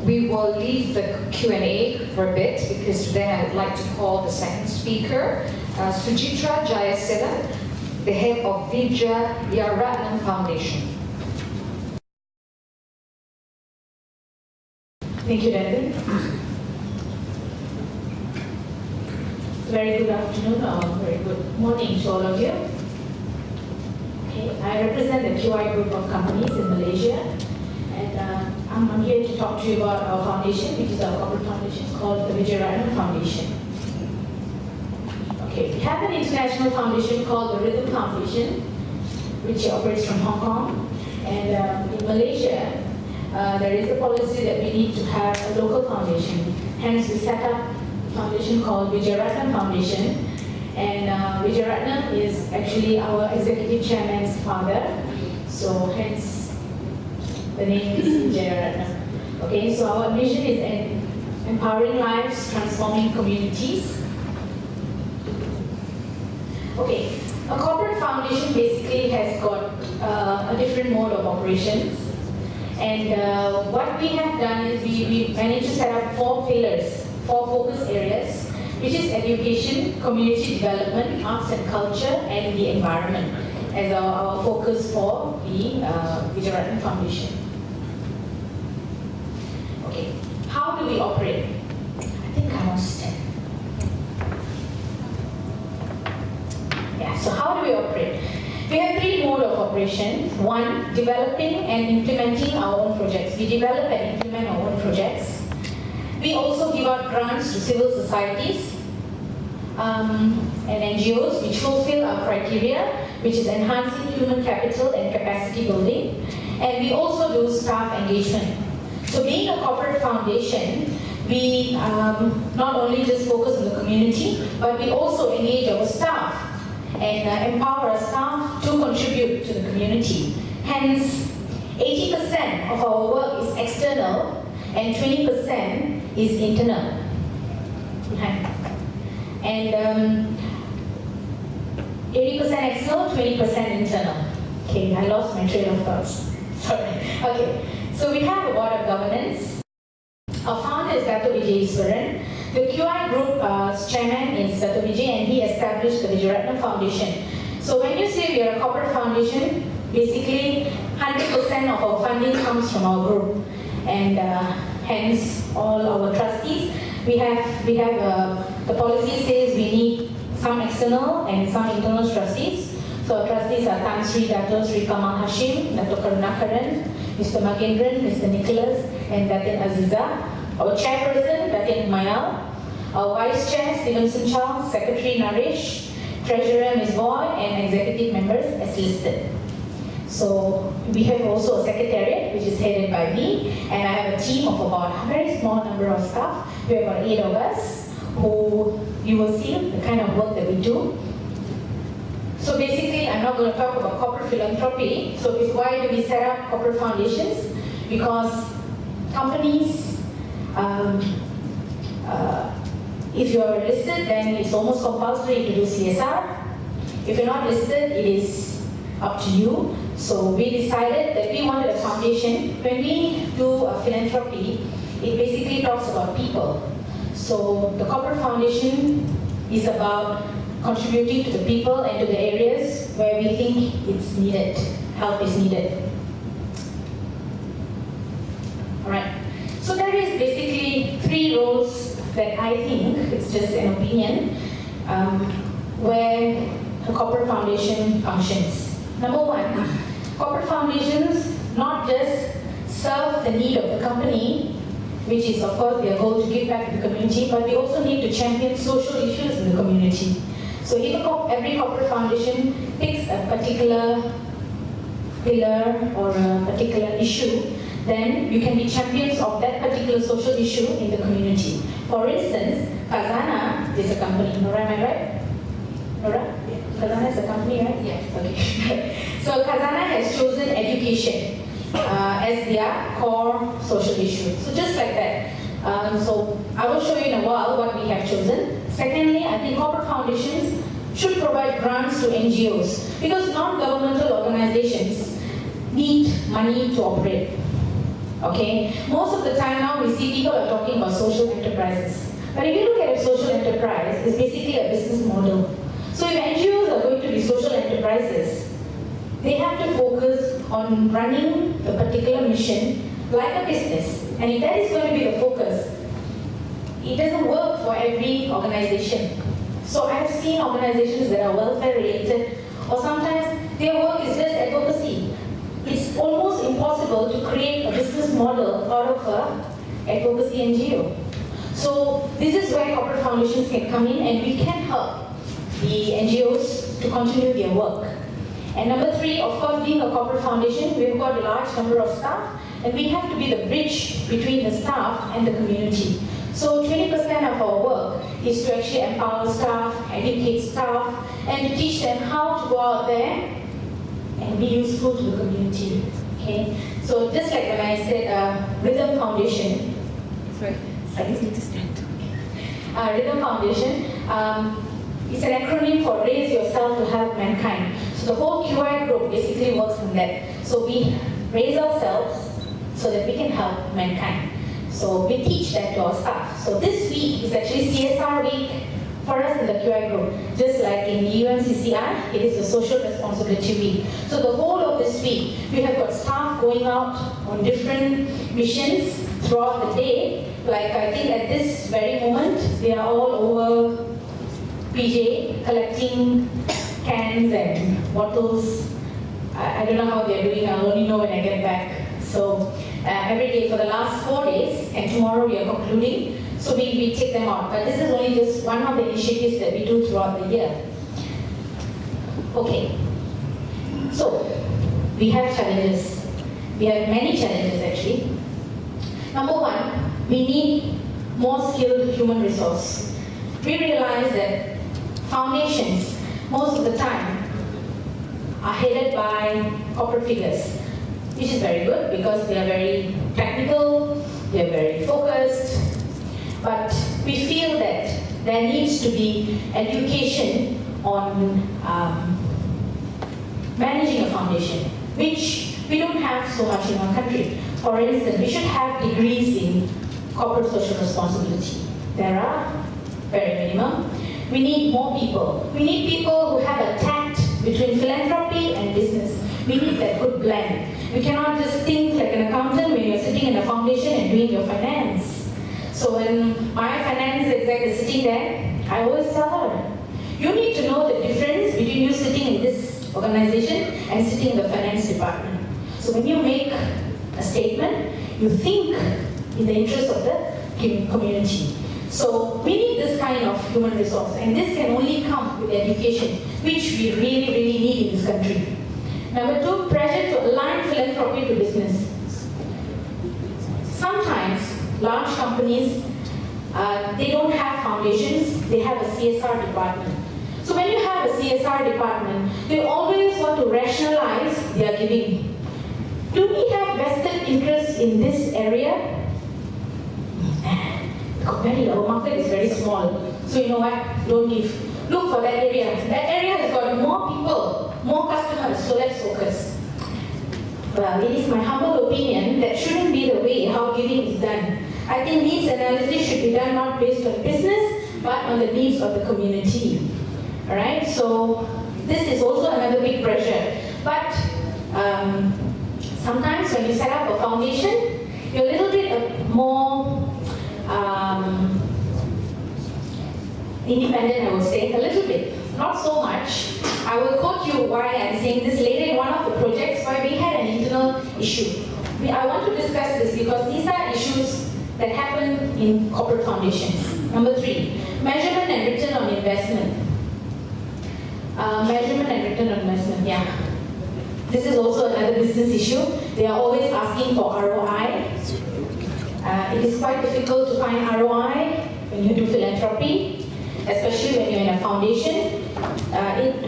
we will leave the Q&A for a bit, because then I would like to call the second speaker, Sujitra Jayaseelan, the head of VIJAYARATNAM Foundation. Thank you, David. Very good afternoon or very good morning to all of you. Okay, I represent the QI group of companies in Malaysia, and I'm here to talk to you about our foundation, which is our corporate foundation. It's called the VIJAYARATNAM Foundation. Okay, we have an international foundation called the Rhythm Foundation, which operates from Hong Kong, and in Malaysia, there is a policy that we need to have a local foundation. Hence, we set up a foundation called VIJAYARATNAM Foundation. And VIJAYARATNAM is actually our executive chairman's father. So, hence, the name is VIJAYARATNAM. Okay, so our mission is empowering lives, transforming communities. Okay, a corporate foundation basically has got a different mode of operations. And what we have done is we managed to set up 4 pillars, 4 focus areas, which is education, community development, arts and culture, and the environment as our focus for the VIJAYARATNAM Foundation. Okay, how do we operate? I think I lost it. Yeah, so how do we operate? We have 3 modes of operation. 1, developing and implementing our own projects. We develop and implement our own projects. We also give out grants to civil societies and NGOs which fulfill our criteria, which is enhancing human capital and capacity building. And we also do staff engagement. So being a corporate foundation, we not only just focus on the community, but we also engage our staff and empower our staff to contribute to the community. Hence, 80% of our work is external and 20% is internal. And 80% external, 20% internal. Okay, I lost my train of thoughts. Sorry. Okay, so we have a board of governance. Our founder is Dato' Vijayasaran. The QI group's chairman is Dato' Vijay, and he established the VIJAYARATNAM Foundation. So when you say we are a corporate foundation, basically 100% of our funding comes from our group, and hence all our trustees. We have the policy says we need some external and some internal trustees. So our trustees are Tan Sri Dato' Sri Kamal Hashim, Dato' Karunakaran, Mr. Magendran, Mr. Nicholas, and Datin Aziza. Our chairperson, Datin Mayal. Our vice chair, Stevenson Charles, secretary Naresh, treasurer Ms. Boyd, and executive members as listed. So we have also a secretariat which is headed by me, and I have a team of about a very small number of staff. We have about 8 of us who you will see the kind of work that we do. So basically, I'm not going to talk about corporate philanthropy. So why do we set up corporate foundations? Because companies, if you are listed, then it's almost compulsory to do CSR. If you're not listed, it is up to you. So we decided that we wanted a foundation. When we do a philanthropy, it basically talks about people. So the corporate foundation is about contributing to the people and to the areas where we think it's needed, help is needed. Alright, so there is basically 3 roles that I think, it's just an opinion, where a corporate foundation functions. Number 1, corporate foundations not just serve the need of the company, which is of course their goal to give back to the community, but we also need to champion social issues in the community. So if every corporate foundation picks a particular pillar or a particular issue, then you can be champions of that particular social issue in the community. For instance, Khazanah is a company. Nora, am I right? Nora? Yeah. Khazanah is a company, right? Yes. Okay. So Khazanah has chosen education as their core social issue. So just like that. So I will show you in a while what we have chosen. Secondly, I think corporate foundations should provide grants to NGOs because non-governmental organizations need money to operate. Okay, most of the time now we see people are talking about social enterprises. But if you look at a social enterprise, it's basically a business model. So if NGOs are going to be social enterprises, they have to focus on running a particular mission like a business. And if that is going to be the focus, it doesn't work for every organization. So I have seen organizations that are welfare related, or sometimes their work is just advocacy. It's almost impossible to create a business model out of a advocacy NGO. So this is where corporate foundations can come in, and we can help the NGOs to continue their work. And number three, of course, being a corporate foundation, we've got a large number of staff, and we have to be the bridge between the staff and the community. So 20% of our work is to actually empower staff, educate staff, and to teach them how to go out there and be useful to the community. Okay? So just like when I said Rhythm Foundation, I just need to stand. Rhythm Foundation, it's an acronym for Raise Yourself to Help Mankind. So the whole QI group basically works on that. So we raise ourselves so that we can help mankind. So we teach that to our staff. So this week is actually CSR week for us in the QI group. Just like in the EUMCCI, it is the Social Responsibility Week. So the whole of this week, we have got staff going out on different missions throughout the day. Like I think at this very moment, they are all over PJ collecting cans and bottles. I don't know how they're doing, I'll only know when I get back. So every day for the last 4 days, and tomorrow we are concluding, so we take them out. But this is only just one of the initiatives that we do throughout the year. Okay, so we have challenges. We have many challenges actually. Number one, we need more skilled human resource. We realize that foundations, most of the time, are headed by corporate figures, which is very good because they are very technical, they are very focused, but we feel that there needs to be education on managing a foundation, which we don't have so much in our country. For instance, we should have degrees in corporate social responsibility. There are very minimum. We need more people. We need people who have a tact between philanthropy and business. We need that good blend. You cannot just think like an accountant when you're sitting in a foundation and doing your finance. So when my finance exec is sitting there, I always tell her, you need to know the difference between you sitting in this organization and sitting in the finance department. So when you make a statement, you think in the interest of the community. So we need this kind of human resource, and this can only come with education, which we really, really need in this country. Number two, pressure to align philanthropy to business. Sometimes large companies, they don't have foundations, they have a CSR department. So when you have a CSR department, they always want to rationalize their giving. Do we have vested interest in this area? Our market is very small. So you know what? Don't give. Look for that area. That area has got more people, more customers, so let's focus. Well, it is my humble opinion that shouldn't be the way how giving is done. I think needs analysis should be done not based on business, but on the needs of the community. Alright, so this is also another big pressure. But sometimes when you set up a foundation, you're a little bit more independent, I would say, a little bit, not so much. I will quote you why I'm saying this later in one of the projects why we had an internal issue. I want to discuss this because these are issues that happen in corporate foundations. Number three, measurement and return on investment. Measurement and return on investment, yeah. This is also another business issue. They are always asking for ROI. It is quite difficult to find ROI when you do philanthropy, especially when you're in a foundation.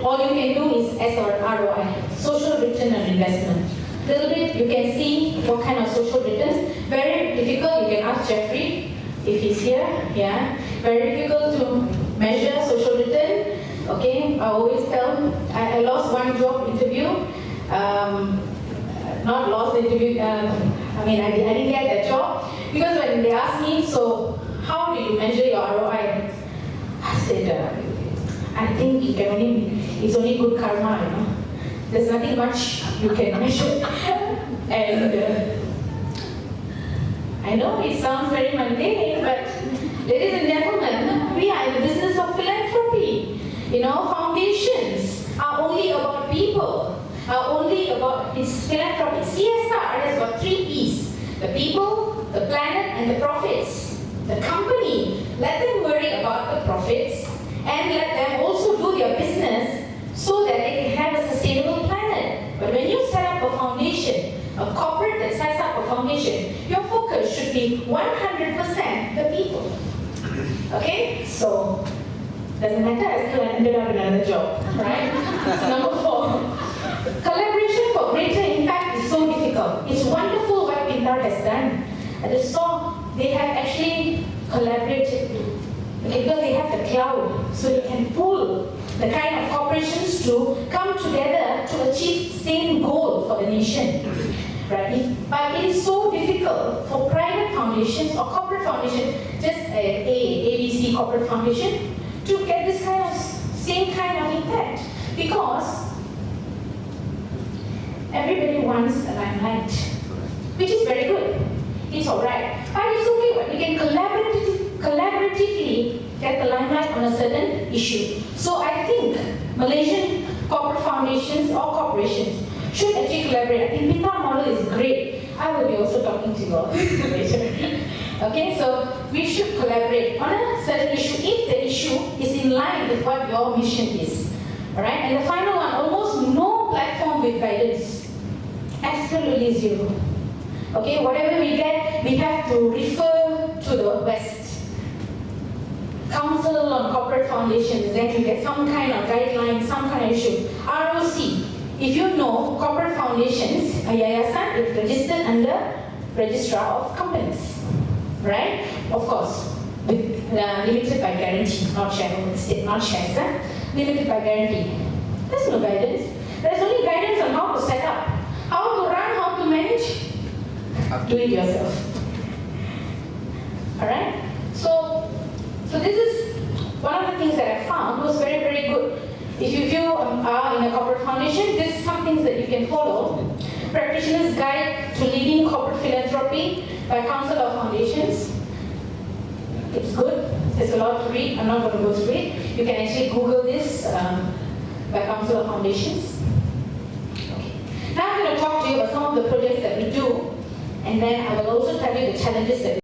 All you can do is ROI, social return on investment. Little bit, you can see what kind of social returns. Very difficult, you can ask Jeffrey if he's here. Yeah, very difficult to measure social return. Okay, I always tell, I lost one job interview. Not lost interview, I mean, I didn't get that job because when they asked me, so how do you measure your ROI? I said, I think it's only good karma, you know. There's nothing much you can measure. And I know it sounds very mundane, but ladies and gentlemen, we are in the business of philanthropy. You know, foundations are only about people, are only about its philanthropy. CSR has got 3 P's: the people, the planet, and the profits. The company, let them worry about the profits and let them also do their business so that they can have a sustainable planet. But when you set up a foundation, a corporate that sets up a foundation, your focus should be 100% the people. Okay? So, doesn't matter, I still ended up in another job, right? Number 4. Collaboration for greater impact is so difficult. It's wonderful what Pintar has done. I just saw they have actually collaborated because they have the cloud, so they can pull the kind of corporations to come together to achieve the same goal for the nation. Right? But it is so difficult for private foundations or corporate foundations, just ABC corporate foundation, to get this kind of same kind of impact, because everybody wants a limelight, which is very good. It's alright. But it's okay, but we can collaboratively get the limelight on a certain issue. So I think Malaysian corporate foundations or corporations should actually collaborate. I think Pintar model is great. I will be also talking to you all later. Okay, so we should collaborate on a certain issue if the issue is in line with what your mission is. Alright, and the final one, almost no platform with guidance. Absolutely zero. Okay, whatever we get, we have to refer to the West. Council on Corporate Foundations, then you get some kind of guideline, some kind of issue. ROC, if you know, corporate foundations, YAYASAN is registered under Registrar of Companies. Right? Of course, limited by guarantee, not shareholders, not shares, limited by guarantee. There's no guidance. There's only guidance on how to set up, how to run, how to manage. Do it yourself. Alright? So this is one of the things that I found was very, very good. If you are in a corporate foundation, this is some things that you can follow. Practitioner's Guide to Leading Corporate Philanthropy by Council of Foundations. It's good. There's a lot to read. I'm not going to go through it. You can actually Google this by Council of Foundations. Okay. Now I'm going to talk to you about some of the projects that we do, and then I will also tell you the challenges that